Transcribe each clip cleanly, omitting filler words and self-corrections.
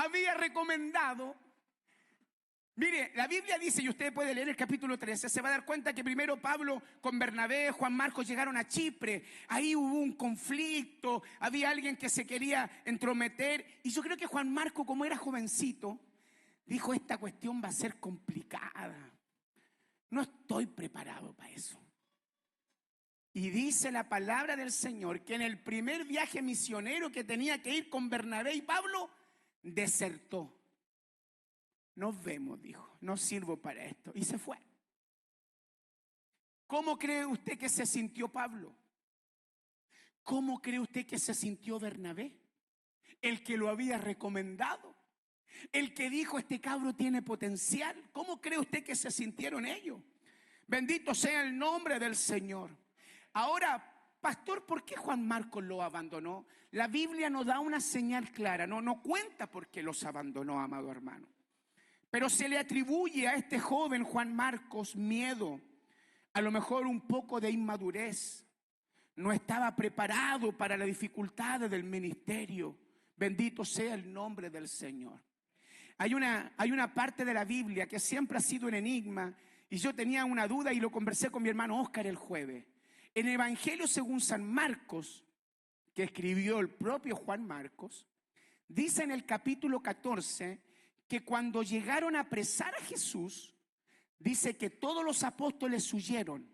había recomendado. Mire, la Biblia dice, y usted puede leer el capítulo 13, se va a dar cuenta que primero Pablo con Bernabé, Juan Marcos llegaron a Chipre. Ahí hubo un conflicto, había alguien que se quería entrometer. Y yo creo que Juan Marcos, como era jovencito, dijo, esta cuestión va a ser complicada. No estoy preparado para eso. Y dice la palabra del Señor que en el primer viaje misionero que tenía que ir con Bernabé y Pablo, desertó. Nos vemos, dijo, no sirvo para esto. Y se fue. ¿Cómo cree usted que se sintió Pablo? ¿Cómo cree usted que se sintió Bernabé? El que lo había recomendado. El que dijo, este cabro tiene potencial. ¿Cómo cree usted que se sintieron ellos? Bendito sea el nombre del Señor. Ahora, pastor, ¿por qué Juan Marcos lo abandonó? La Biblia nos da una señal clara. No cuenta por qué los abandonó, amado hermano. Pero se le atribuye a este joven Juan Marcos miedo, a lo mejor un poco de inmadurez. No estaba preparado para las dificultades del ministerio. Bendito sea el nombre del Señor. Hay una parte de la Biblia que siempre ha sido un enigma y yo tenía una duda y lo conversé con mi hermano Oscar el jueves. En el Evangelio según San Marcos, que escribió el propio Juan Marcos, dice en el capítulo 14 que cuando llegaron a apresar a Jesús, dice que todos los apóstoles huyeron.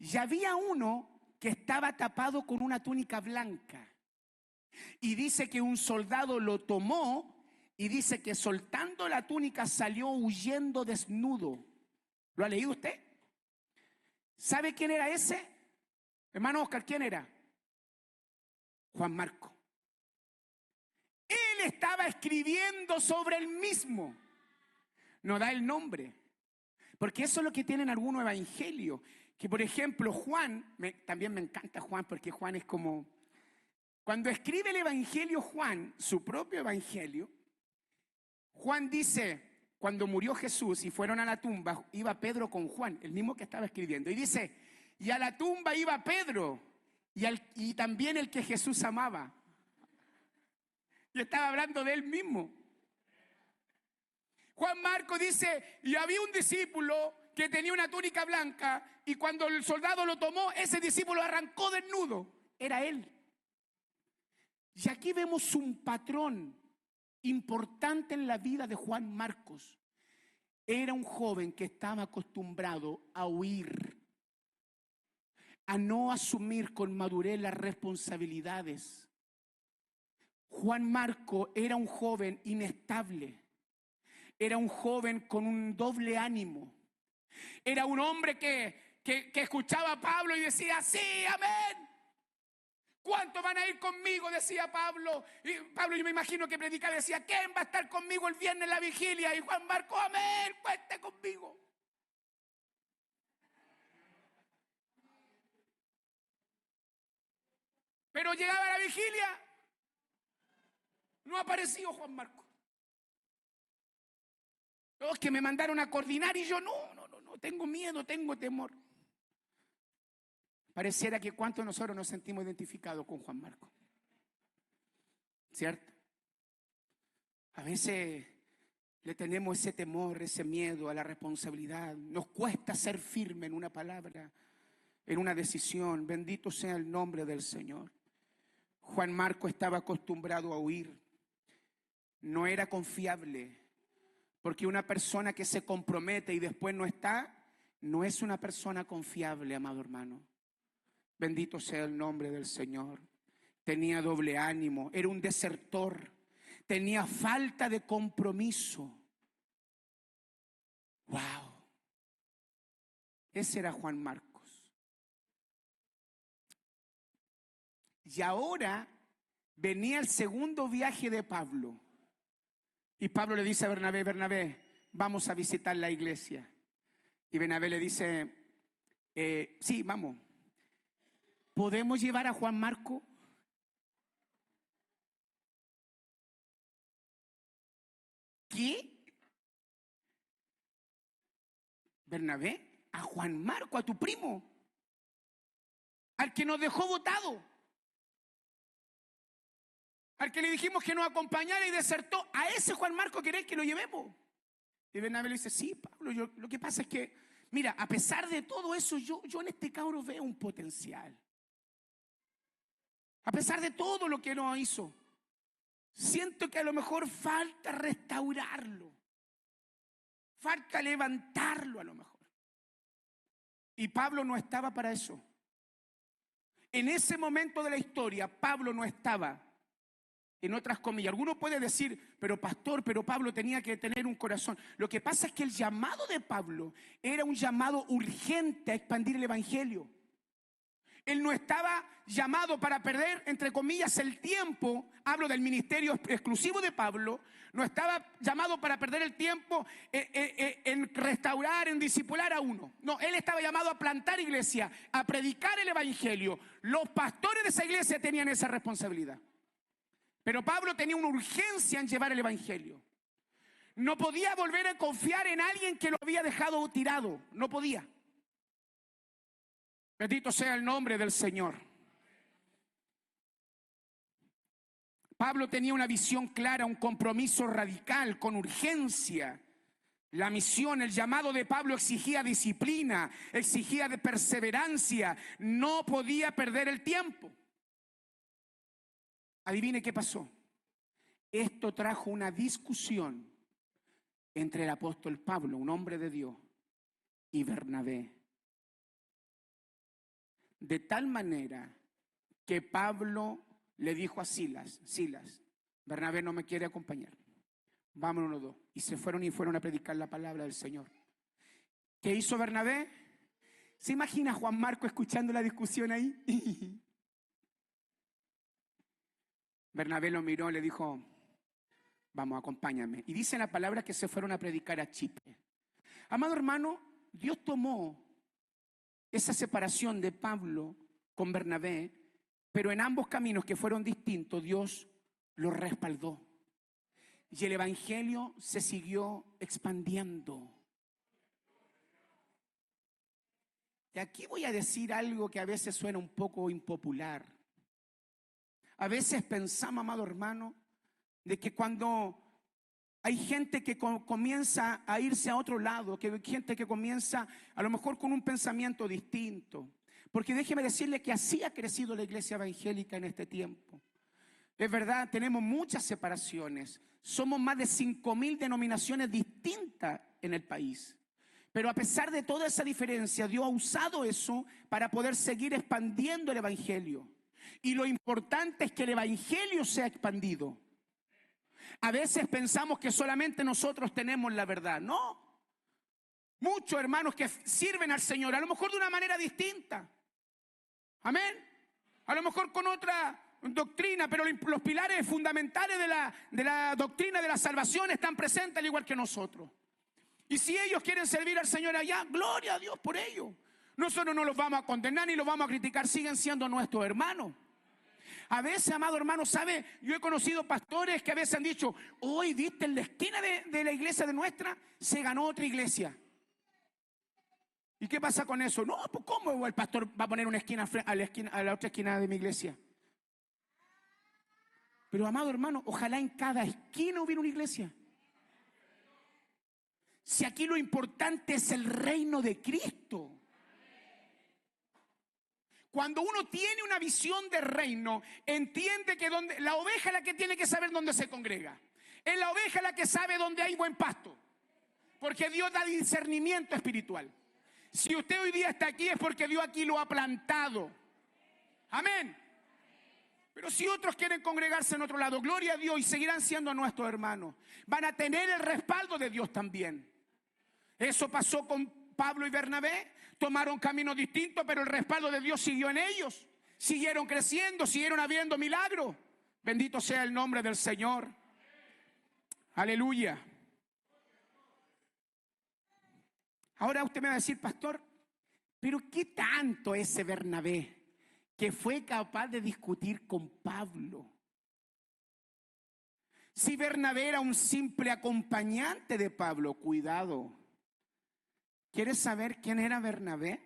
Y había uno que estaba tapado con una túnica blanca. Y dice que un soldado lo tomó y dice que soltando la túnica salió huyendo desnudo. ¿Lo ha leído usted? ¿Sabe quién era ese? Hermano Oscar, ¿quién era? Juan Marcos. Él estaba escribiendo sobre él mismo. No da el nombre. Porque eso es lo que tienen algunos evangelios. Que por ejemplo Juan, también me encanta Juan porque Juan es como... Cuando escribe el evangelio Juan, su propio evangelio, Juan dice, cuando murió Jesús y fueron a la tumba, iba Pedro con Juan, el mismo que estaba escribiendo. Y dice, y a la tumba iba Pedro y también el que Jesús amaba. Y estaba hablando de él mismo. Juan Marcos dice, y había un discípulo que tenía una túnica blanca y cuando el soldado lo tomó, ese discípulo arrancó desnudo. Era él. Y aquí vemos un patrón importante en la vida de Juan Marcos. Era un joven que estaba acostumbrado a huir, a no asumir con madurez las responsabilidades. Juan Marcos era un joven inestable. Era un joven con un doble ánimo. Era un hombre que escuchaba a Pablo y decía, sí, amén. ¿Cuántos van a ir conmigo? Decía Pablo. Y Pablo, yo me imagino que predicaba, decía, ¿quién va a estar conmigo el viernes en la vigilia? Y Juan Marcos, amén, cuente conmigo. Pero llegaba la vigilia, no apareció Juan Marcos. Los que me mandaron a coordinar y yo no, tengo miedo, tengo temor. Pareciera que cuántos de nosotros nos sentimos identificados con Juan Marcos. ¿Cierto? A veces le tenemos ese temor, ese miedo a la responsabilidad. Nos cuesta ser firme en una palabra, en una decisión. Bendito sea el nombre del Señor. Juan Marcos estaba acostumbrado a huir. No era confiable. Porque una persona que se compromete y después no está, no es una persona confiable, amado hermano. Bendito sea el nombre del Señor. Tenía doble ánimo, era un desertor, tenía falta de compromiso. ¡Wow! Ese era Juan Marcos. Y ahora venía el segundo viaje de Pablo. Y Pablo le dice a Bernabé, Bernabé, vamos a visitar la iglesia. Y Bernabé le dice, sí, vamos. ¿Podemos llevar a Juan Marcos? ¿Qué? Bernabé, a Juan Marcos, a tu primo, al que nos dejó botado. Al que le dijimos que nos acompañara y desertó, a ese Juan Marcos queréis que lo llevemos. Y Bernabé le dice, sí, Pablo, lo que pasa es que, mira, a pesar de todo eso, yo en este cabro veo un potencial. A pesar de todo lo que nos hizo, siento que a lo mejor falta restaurarlo. Falta levantarlo a lo mejor. Y Pablo no estaba para eso. En ese momento de la historia, Pablo no estaba, en otras comillas. Alguno puede decir, pero pastor, pero Pablo tenía que tener un corazón. Lo que pasa es que el llamado de Pablo era un llamado urgente a expandir el evangelio. Él no estaba llamado para perder, entre comillas, el tiempo. Hablo del ministerio exclusivo de Pablo. No estaba llamado para perder el tiempo en restaurar, en discipular a uno. No, él estaba llamado a plantar iglesia, a predicar el evangelio. Los pastores de esa iglesia tenían esa responsabilidad. Pero Pablo tenía una urgencia en llevar el evangelio. No podía volver a confiar en alguien que lo había dejado tirado. No podía. Bendito sea el nombre del Señor. Pablo tenía una visión clara, un compromiso radical, con urgencia. La misión, el llamado de Pablo exigía disciplina, exigía de perseverancia. No podía perder el tiempo. Adivine qué pasó. Esto trajo una discusión entre el apóstol Pablo, un hombre de Dios, y Bernabé. De tal manera que Pablo le dijo a Silas, Bernabé no me quiere acompañar, vámonos los dos. Y se fueron a predicar la palabra del Señor. ¿Qué hizo Bernabé? ¿Se imagina a Juan Marco escuchando la discusión ahí? Bernabé lo miró y le dijo, vamos, acompáñame. Y dice la palabra que se fueron a predicar a Chipre. Amado hermano, Dios tomó esa separación de Pablo con Bernabé, pero en ambos caminos que fueron distintos, Dios los respaldó. Y el evangelio se siguió expandiendo. Y aquí voy a decir algo que a veces suena un poco impopular. A veces pensamos, amado hermano, de que cuando hay gente que comienza a irse a otro lado, que hay gente que comienza a lo mejor con un pensamiento distinto. Porque déjeme decirle que así ha crecido la iglesia evangélica en este tiempo. Es verdad, tenemos muchas separaciones. Somos más de 5.000 denominaciones distintas en el país. Pero a pesar de toda esa diferencia, Dios ha usado eso para poder seguir expandiendo el evangelio. Y lo importante es que el evangelio sea expandido. A veces pensamos que solamente nosotros tenemos la verdad. No. Muchos hermanos que sirven al Señor, a lo mejor de una manera distinta. Amén. A lo mejor con otra doctrina, pero los pilares fundamentales de la doctrina de la salvación están presentes al igual que nosotros. Y si ellos quieren servir al Señor allá, gloria a Dios por ello. Nosotros no los vamos a condenar ni los vamos a criticar, siguen siendo nuestros hermanos. A veces, amado hermano, ¿sabe? Yo he conocido pastores que a veces han dicho, hoy, ¿viste en la esquina de la iglesia de nuestra? Se ganó otra iglesia. ¿Y qué pasa con eso? No, pues ¿cómo el pastor va a poner una esquina a la otra esquina de mi iglesia? Pero, amado hermano, ojalá en cada esquina hubiera una iglesia. Si aquí lo importante es el reino de Cristo. Cuando uno tiene una visión de reino, entiende que la oveja es la que tiene que saber dónde se congrega. Es la oveja la que sabe dónde hay buen pasto. Porque Dios da discernimiento espiritual. Si usted hoy día está aquí es porque Dios aquí lo ha plantado. Amén. Pero si otros quieren congregarse en otro lado, gloria a Dios, y seguirán siendo nuestros hermanos. Van a tener el respaldo de Dios también. Eso pasó con Pablo y Bernabé. Tomaron caminos distintos, pero el respaldo de Dios siguió en ellos. Siguieron creciendo, siguieron habiendo milagros. Bendito sea el nombre del Señor. Aleluya. Ahora usted me va a decir, pastor, pero ¿qué tanto ese Bernabé que fue capaz de discutir con Pablo? Si Bernabé era un simple acompañante de Pablo, cuidado. ¿Quieres saber quién era Bernabé?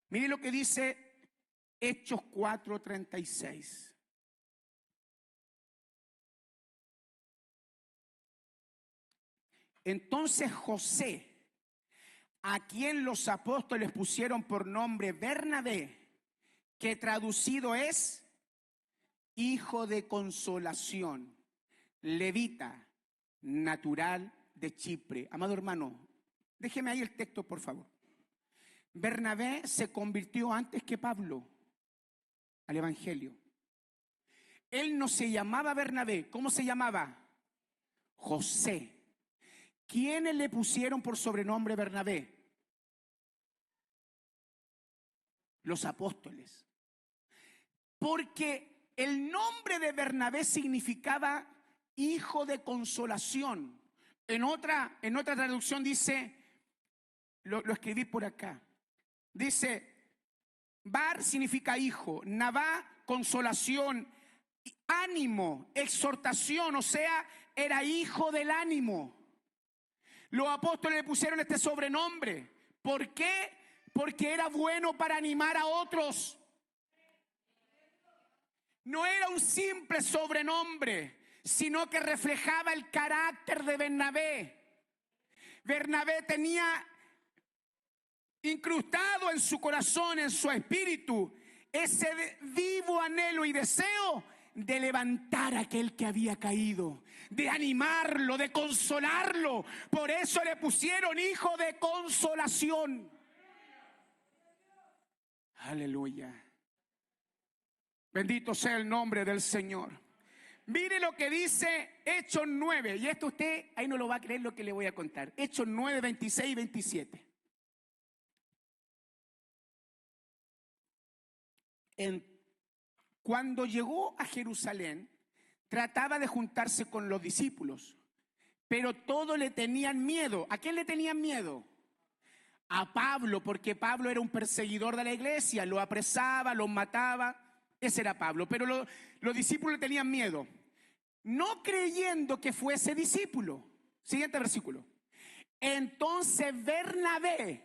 Mire lo que dice Hechos 4:36. Entonces José, a quien los apóstoles pusieron por nombre Bernabé, que traducido es hijo de consolación, levita, natural de Chipre. Amado hermano, déjeme ahí el texto, por favor. Bernabé se convirtió antes que Pablo al evangelio. Él no se llamaba Bernabé. ¿Cómo se llamaba? José. ¿Quiénes le pusieron por sobrenombre Bernabé? Los apóstoles. Porque el nombre de Bernabé significaba hijo de consolación. En otra traducción dice, lo escribí por acá, dice, Bar significa hijo, Nabá, consolación, ánimo, exhortación, o sea, era hijo del ánimo. Los apóstoles le pusieron este sobrenombre. ¿Por qué? Porque era bueno para animar a otros. No era un simple sobrenombre, sino que reflejaba el carácter de Bernabé. Bernabé tenía incrustado en su corazón, en su espíritu, ese vivo anhelo y deseo de levantar a aquel que había caído, de animarlo, de consolarlo. Por eso le pusieron hijo de consolación. Aleluya. Bendito sea el nombre del Señor. Mire lo que dice Hechos 9. Y esto usted ahí no lo va a creer lo que le voy a contar. Hechos 9, 26 y 27. Cuando llegó a Jerusalén, trataba de juntarse con los discípulos, pero todos le tenían miedo. ¿A quién le tenían miedo? A Pablo, porque Pablo era un perseguidor de la iglesia, lo apresaba, lo mataba. Ese era Pablo, pero los discípulos le tenían miedo, no creyendo que fuese discípulo. Siguiente versículo. Entonces Bernabé,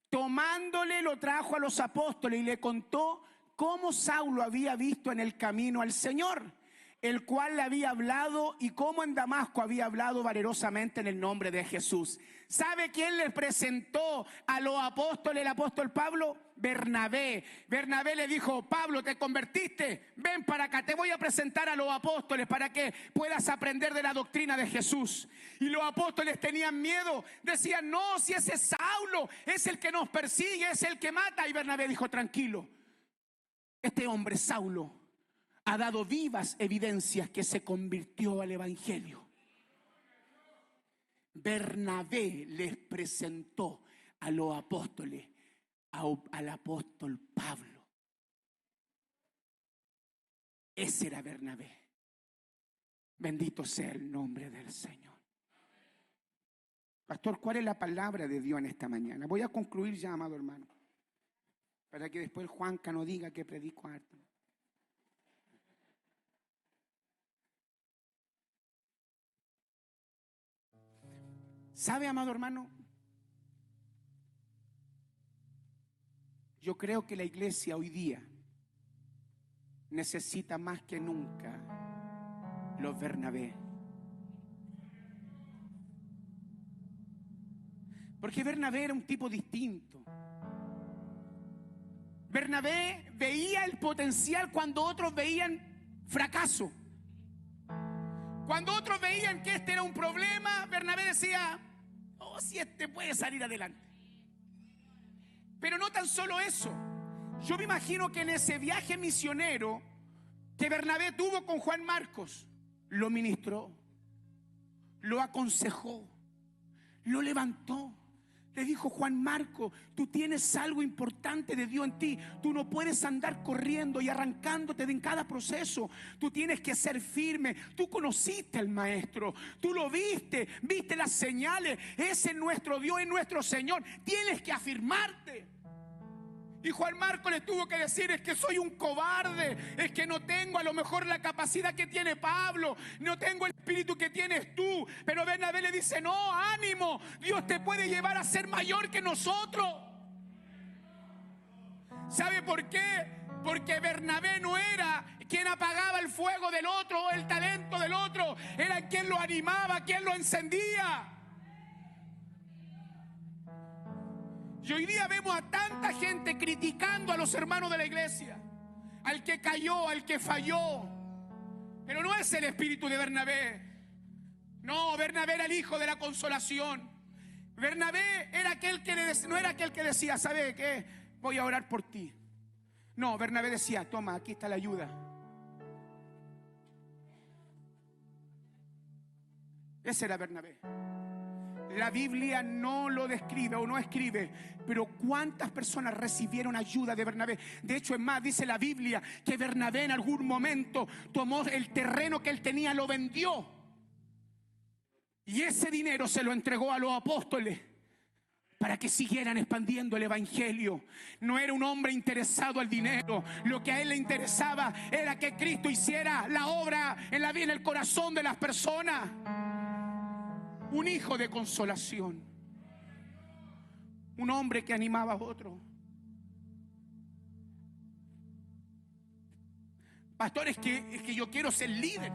tomándole, lo trajo a los apóstoles y le contó cómo Saulo había visto en el camino al Señor, el cual le había hablado, y cómo en Damasco había hablado valerosamente en el nombre de Jesús. ¿Sabe quién les presentó a los apóstoles, el apóstol Pablo? Bernabé. Bernabé le dijo: Pablo, ¿te convertiste? Ven para acá, te voy a presentar a los apóstoles para que puedas aprender de la doctrina de Jesús. Y los apóstoles tenían miedo, decían: no, si ese es Saulo, es el que nos persigue, es el que mata. Y Bernabé dijo: tranquilo, este hombre Saulo ha dado vivas evidencias que se convirtió al evangelio. Bernabé les presentó a los apóstoles al apóstol Pablo. Ese era Bernabé. Bendito sea el nombre del Señor. Pastor, ¿cuál es la palabra de Dios en esta mañana? Voy a concluir ya, amado hermano, para que después Juanca no diga que predico harto. ¿Sabe, amado hermano? Yo creo que la iglesia hoy día necesita más que nunca los Bernabé. Porque Bernabé era un tipo distinto. Bernabé veía el potencial cuando otros veían fracaso. Cuando otros veían que este era un problema, Bernabé decía: oh, si este puede salir adelante. Pero no tan solo eso. Yo me imagino que en ese viaje misionero que Bernabé tuvo con Juan Marcos, lo ministró, lo aconsejó, lo levantó. Le dijo: Juan Marcos, tú tienes algo importante de Dios en ti. Tú no puedes andar corriendo y arrancándote de en cada proceso. Tú tienes que ser firme. Tú conociste al maestro, tú lo viste, viste las señales. Ese es nuestro Dios, es nuestro Señor. Tienes que afirmarte. Y Juan Marcos le tuvo que decir: es que soy un cobarde, es que no tengo a lo mejor la capacidad que tiene Pablo, no tengo el espíritu que tienes tú. Pero Bernabé le dice: no, ánimo, Dios te puede llevar a ser mayor que nosotros. ¿Sabe por qué? Porque Bernabé no era quien apagaba el fuego del otro o el talento del otro, era quien lo animaba, quien lo encendía. Y hoy día vemos a tanta gente criticando a los hermanos de la iglesia, al que cayó, al que falló. Pero no es el espíritu de Bernabé. No, Bernabé era el hijo de la consolación. Bernabé era aquel que no era aquel que decía, ¿sabe qué? Voy a orar por ti. No, Bernabé decía, toma, aquí está la ayuda. Ese era Bernabé. La Biblia no lo describe o no escribe, pero ¿cuántas personas recibieron ayuda de Bernabé? De hecho, es más, dice la Biblia que Bernabé en algún momento tomó el terreno que él tenía, lo vendió, y ese dinero se lo entregó a los apóstoles para que siguieran expandiendo el evangelio. No era un hombre interesado al dinero. Lo que a él le interesaba era que Cristo hiciera la obra en la vida, en el corazón de las personas. Un hijo de consolación, un hombre que animaba a otro. Pastor, es que yo quiero ser líder.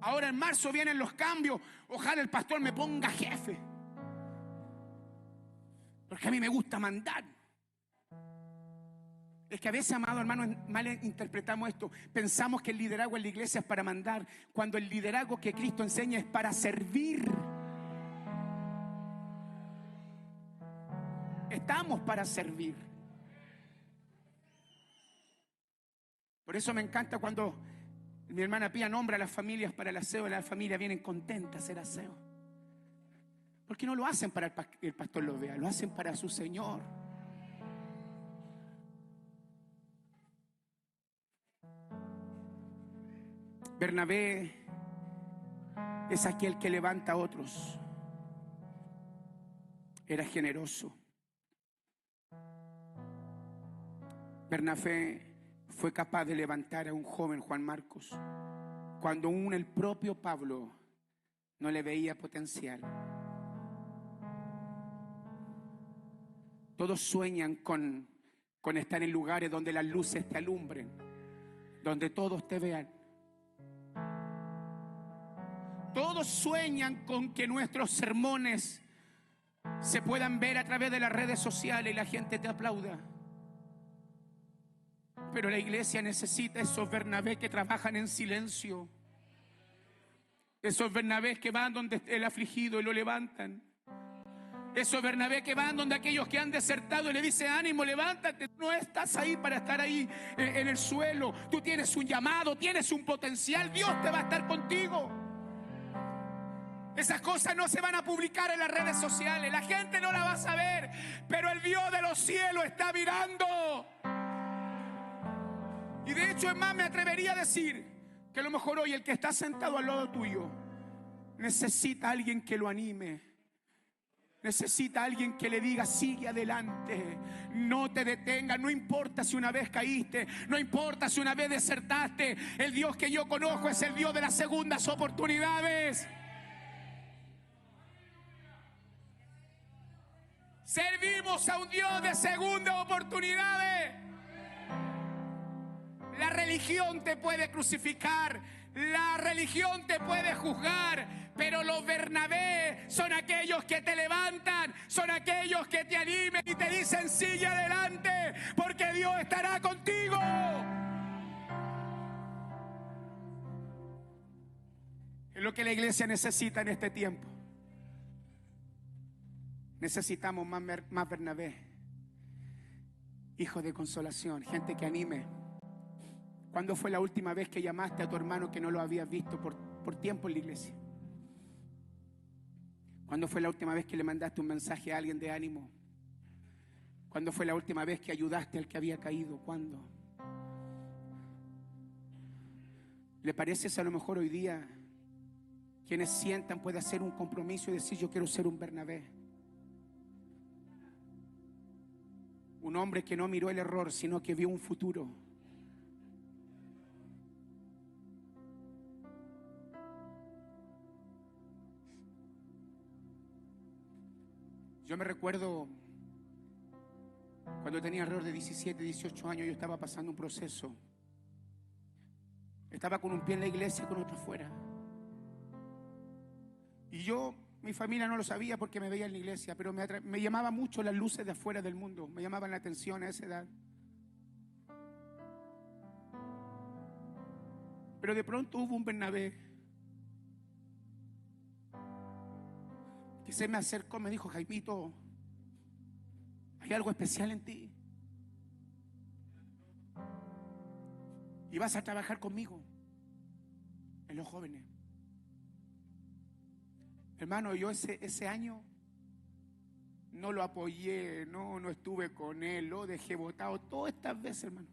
Ahora en marzo vienen los cambios. Ojalá el pastor me ponga jefe, porque a mí me gusta mandar. Es que a veces, amados hermanos, mal interpretamos esto. Pensamos que el liderazgo en la iglesia es para mandar, cuando el liderazgo que Cristo enseña es para servir. Estamos para servir. Por eso me encanta cuando mi hermana Pía nombra a las familias para el aseo, y las familias vienen contentas a hacer aseo. Porque no lo hacen para que el pastor lo vea, lo hacen para su Señor. Bernabé es aquel que levanta a otros. Era generoso. Bernabé fue capaz de levantar a un joven, Juan Marcos, cuando aún el propio Pablo no le veía potencial. Todos sueñan con estar en lugares donde las luces te alumbren, donde todos te vean. Todos sueñan con que nuestros sermones se puedan ver a través de las redes sociales y la gente te aplauda. Pero la iglesia necesita esos Bernabé que trabajan en silencio. Esos Bernabé que van donde el afligido y lo levantan. Esos Bernabé que van donde aquellos que han desertado y le dicen, ánimo, levántate. No estás ahí para estar ahí en el suelo. Tú tienes un llamado, tienes un potencial. Dios te va a estar contigo. Esas cosas no se van a publicar en las redes sociales. La gente no la va a saber. Pero el Dios de los cielos está mirando. Y de hecho, es más, me atrevería a decir que a lo mejor hoy el que está sentado al lado tuyo necesita a alguien que lo anime. Necesita a alguien que le diga, sigue adelante, no te detengas. No importa si una vez caíste, no importa si una vez desertaste. El Dios que yo conozco es el Dios de las segundas oportunidades. Servimos a un Dios de segundas oportunidades. La religión te puede crucificar, la religión te puede juzgar, pero los Bernabé son aquellos que te levantan, son aquellos que te animan y te dicen sigue adelante, porque Dios estará contigo. Es lo que la iglesia necesita en este tiempo. Necesitamos más Bernabé, hijos de consolación, gente que anime. ¿Cuándo fue la última vez que llamaste a tu hermano que no lo habías visto por tiempo en la iglesia? ¿Cuándo fue la última vez que le mandaste un mensaje a alguien de ánimo? ¿Cuándo fue la última vez que ayudaste al que había caído? ¿Cuándo? ¿Le parece si a lo mejor hoy día quienes sientan puede hacer un compromiso y decir yo quiero ser un Bernabé? Un hombre que no miró el error, sino que vio un futuro. Yo me recuerdo cuando tenía alrededor de 17, 18 años, yo estaba pasando un proceso. Estaba con un pie en la iglesia y con otro afuera. Y yo Mi familia no lo sabía porque me veía en la iglesia, pero me llamaba mucho las luces de afuera del mundo. Me llamaban la atención a esa edad. Pero de pronto hubo un Bernabé que se me acercó, me dijo: Jaimito, hay algo especial en ti y vas a trabajar conmigo en los jóvenes. Hermano, yo ese año no lo apoyé, no estuve con él, lo dejé botado todas estas veces, hermano.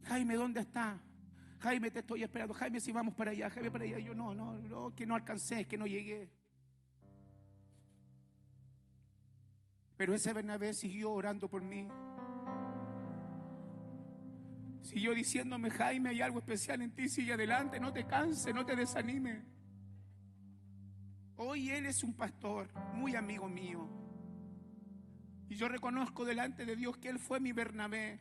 Jaime, ¿dónde está? Jaime, te estoy esperando. Jaime, si vamos para allá, Jaime, para allá. Yo no, que no alcancé, que no llegué. Pero ese Bernabé siguió orando por mí. Siguió diciéndome: Jaime, hay algo especial en ti, sigue adelante, no te canses, no te desanimes. Hoy él es un pastor, muy amigo mío. Y yo reconozco delante de Dios que él fue mi Bernabé.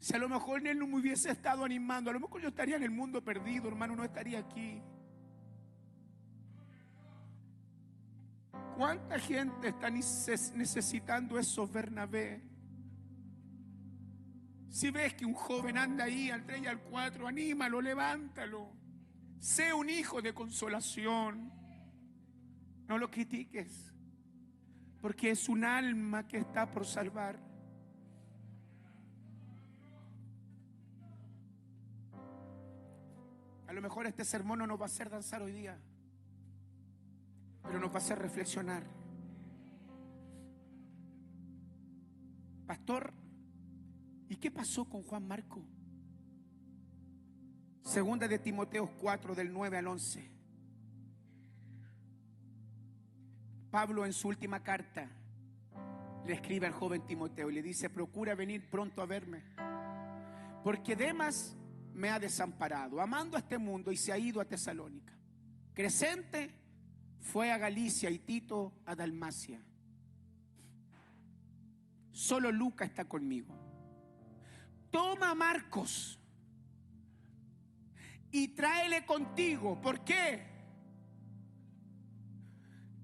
Si a lo mejor él no me hubiese estado animando, a lo mejor yo estaría en el mundo perdido, hermano, no estaría aquí. ¿Cuánta gente está necesitando esos Bernabé? Si ves que un joven anda ahí al 3 y al 4, anímalo, levántalo. Sé un hijo de consolación. No lo critiques, porque es un alma que está por salvar. A lo mejor este sermón no nos va a hacer danzar hoy día, pero nos va a hacer reflexionar. Pastor, ¿y qué pasó con Juan Marco? Segunda de Timoteo 4, del 9 al 11. Pablo en su última carta le escribe al joven Timoteo y le dice: procura venir pronto a verme, porque Demas me ha desamparado, amando a este mundo, y se ha ido a Tesalónica. Crescente fue a Galicia y Tito a Dalmacia. Solo Lucas está conmigo. Toma a Marcos y tráele contigo. ¿Por qué?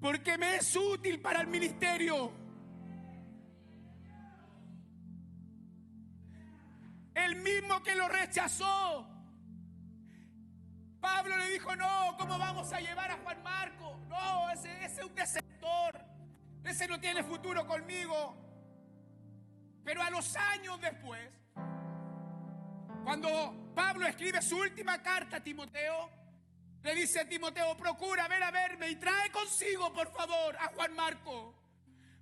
Porque me es útil para el ministerio. El mismo que lo rechazó. Pablo le dijo: no, ¿cómo vamos a llevar a Juan Marcos? No, ese es un desertor. Ese no tiene futuro conmigo. Pero a los años después, cuando Pablo escribe su última carta a Timoteo, le dice a Timoteo: procura ven a verme y trae consigo, por favor, a Juan Marcos,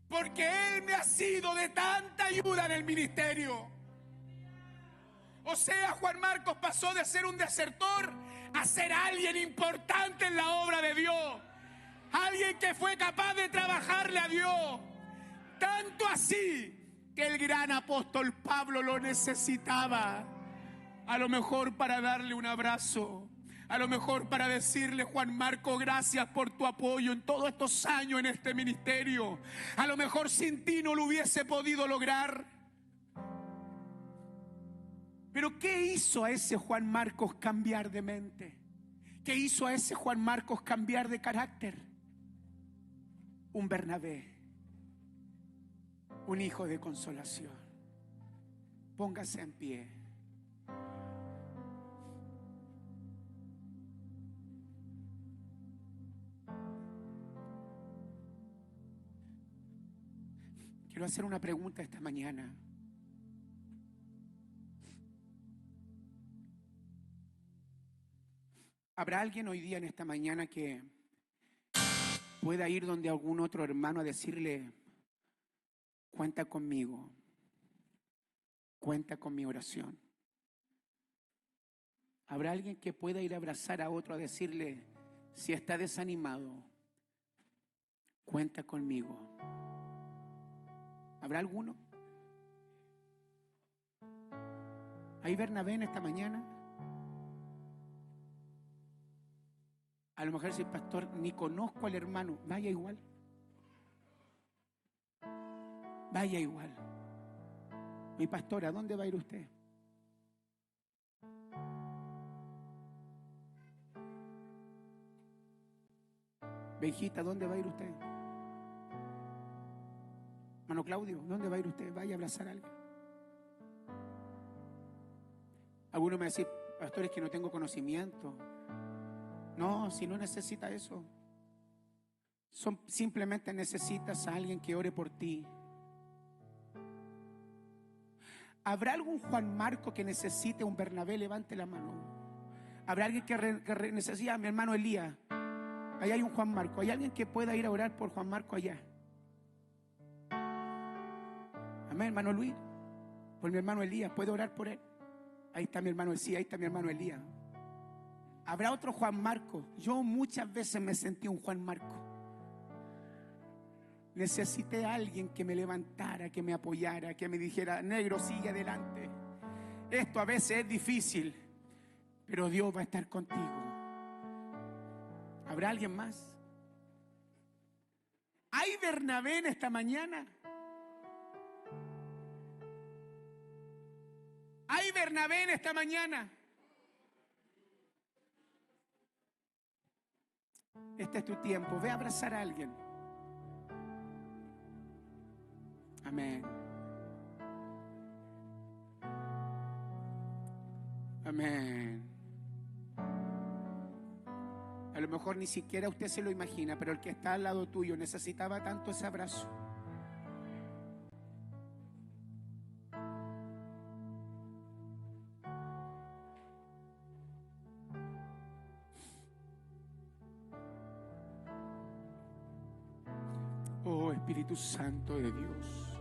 porque él me ha sido de tanta ayuda en el ministerio. O sea, Juan Marcos pasó de ser un desertor a ser alguien importante en la obra de Dios. Alguien que fue capaz de trabajarle a Dios. Tanto así que el gran apóstol Pablo lo necesitaba. A lo mejor para darle un abrazo. A lo mejor para decirle: Juan Marco, gracias por tu apoyo en todos estos años en este ministerio. A lo mejor sin ti no lo hubiese podido lograr. Pero ¿qué hizo a ese Juan Marcos cambiar de mente? ¿Qué hizo a ese Juan Marcos cambiar de carácter? Un Bernabé, un hijo de consolación. Póngase en pie. Quiero hacer una pregunta esta mañana. ¿Habrá alguien hoy día en esta mañana que pueda ir donde algún otro hermano a decirle: cuenta conmigo, cuenta con mi oración? ¿Habrá alguien que pueda ir a abrazar a otro a decirle: si está desanimado, cuenta conmigo? ¿Habrá alguno? ¿Hay Bernabé en esta mañana? A lo mejor si el pastor, ni conozco al hermano, vaya igual. Vaya igual. Mi pastor, ¿a dónde va a ir usted? Benjita, ¿dónde va a ir usted? Hermano Claudio, ¿dónde va a ir usted? Vaya a abrazar a alguien. Algunos me dicen, pastor, es que no tengo conocimiento. No, si no necesita eso. Simplemente necesitas a alguien que ore por ti. ¿Habrá algún Juan Marco que necesite un Bernabé? Levante la mano. ¿Habrá alguien que necesite a mi hermano Elías? Allá hay un Juan Marco. ¿Hay alguien que pueda ir a orar por Juan Marco allá? Amén, hermano Luis. Por mi hermano Elías, ¿puede orar por él? Ahí está mi hermano, sí, ahí está mi hermano Elías. ¿Habrá otro Juan Marco? Yo muchas veces me sentí un Juan Marco. Necesité a alguien que me levantara, que me apoyara, que me dijera, negro, sigue adelante. Esto a veces es difícil, pero Dios va a estar contigo. ¿Habrá alguien más? ¿Hay Bernabé en esta mañana? ¿Hay Bernabé en esta mañana? Este es tu tiempo. Ve a abrazar a alguien. Amén. Amén. A lo mejor ni siquiera usted se lo imagina, pero el que está al lado tuyo necesitaba tanto ese abrazo. Oh, Espíritu Santo de Dios,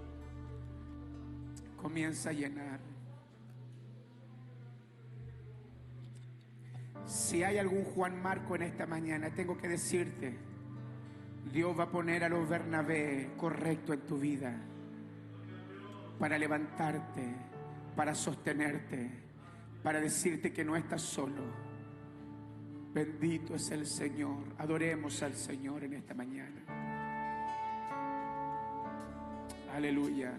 comienza a llenar. Si hay algún Juan Marco en esta mañana, tengo que decirte, Dios va a poner a los Bernabé correcto en tu vida, para levantarte, para sostenerte, para decirte que no estás solo. Bendito es el Señor. Adoremos al Señor en esta mañana. Aleluya.